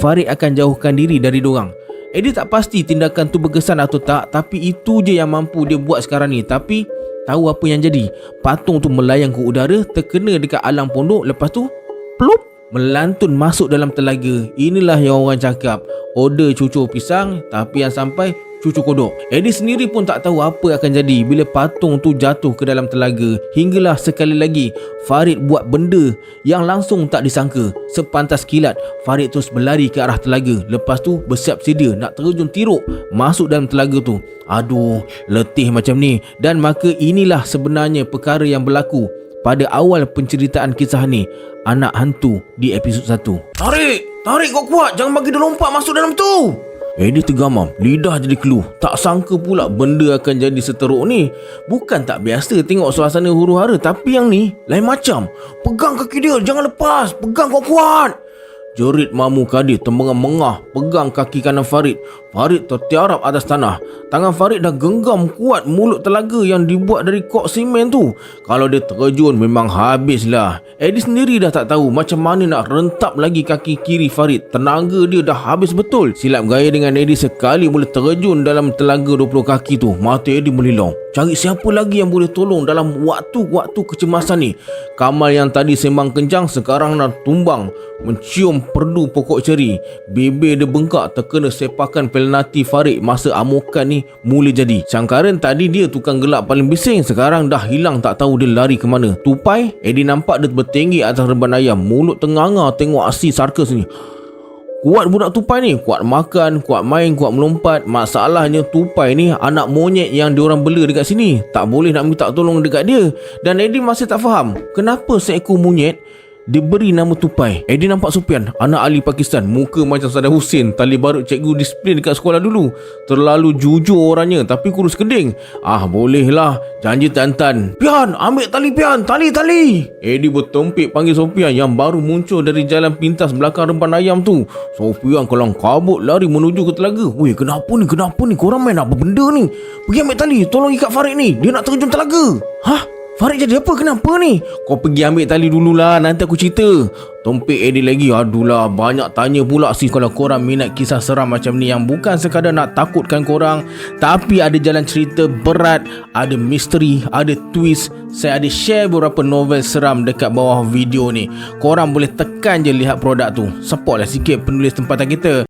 Farid akan jauhkan diri dari dorang. Eddie tak pasti tindakan tu berkesan atau tak, tapi itu je yang mampu dia buat sekarang ni. Tapi tahu apa yang jadi? Patung tu melayang ke udara, terkena dekat alang pondok, lepas tu plup, melantun masuk dalam telaga. Inilah yang orang cakap order cucur pisang, tapi yang sampai cucur kodok. Eddie sendiri pun tak tahu apa akan jadi bila patung tu jatuh ke dalam telaga. Hinggalah sekali lagi Farid buat benda yang langsung tak disangka. Sepantas kilat, Farid terus berlari ke arah telaga. Lepas tu bersiap sedia nak terjun tiruk masuk dalam telaga tu. Aduh, letih macam ni. Dan maka inilah sebenarnya perkara yang berlaku pada awal penceritaan kisah ni, Anak Hantu di episod 1. Tarik kau kuat, jangan bagi dia lompat masuk dalam tu. Eddie tergamam, lidah jadi keluh. Tak sangka pula benda akan jadi seteruk ni. Bukan tak biasa tengok suasana huru-hara, tapi yang ni lain macam. Pegang kaki dia, jangan lepas. Pegang kuat-kuat. Jerit Mamu Kadir termengah-mengah pegang kaki kanan Farid. Farid tertiarap atas tanah. Tangan Farid dah genggam kuat mulut telaga yang dibuat dari kok simen tu. Kalau dia terjun memang habislah. Eddie sendiri dah tak tahu macam mana nak rentap lagi kaki kiri Farid. Tenaga dia dah habis betul. Silap gaya dengan Eddie sekali boleh terjun dalam telaga 20 kaki tu. Mata Eddie melilang. Cari siapa lagi yang boleh tolong dalam waktu-waktu kecemasan ni. Kamal yang tadi sembang kencang sekarang dah tumbang mencium perdu pokok ceri. Bibir dia bengkak terkena sepakan penalti Farid masa amukan ni mula jadi. Sangkaran tadi dia tukang gelak paling bising, sekarang dah hilang tak tahu dia lari ke mana. Tupai, Eddie nampak dia bertinggi atas reban ayam. Mulut tenganga tengok aksi sarkas ni. Kuat budak Tupai ni, kuat makan, kuat main, kuat melompat. Masalahnya Tupai ni anak monyet yang diorang bela dekat sini. Tak boleh nak minta tolong dekat dia. Dan Eddie masih tak faham kenapa seekor monyet diberi nama Tupai. Eddie nampak Supian, anak ahli Pakistan, muka macam Saddam Hussein. Tali barut cikgu disiplin dekat sekolah dulu. Terlalu jujur orangnya, tapi kurus keding. Bolehlah, janji Tan-Tan. Pian, ambil tali Pian, tali. Eddie bertompik panggil Sofian yang baru muncul dari jalan pintas belakang reban ayam tu. Sofian kelang kabut lari menuju ke telaga. Weh, kenapa ni? Korang main apa benda ni? Pergi ambil tali, tolong ikat Farid ni. Dia nak terjun telaga. Hah? Farid jadi apa? Kenapa ni? Kau pergi ambil tali dululah, nanti aku cerita. Tompik Eddie lagi. Adulah, banyak tanya pula sih. Kalau korang minat kisah seram macam ni yang bukan sekadar nak takutkan korang, tapi ada jalan cerita berat, ada misteri, ada twist. Saya ada share beberapa novel seram dekat bawah video ni. Korang boleh tekan je lihat produk tu. Support lah sikit penulis tempatan kita.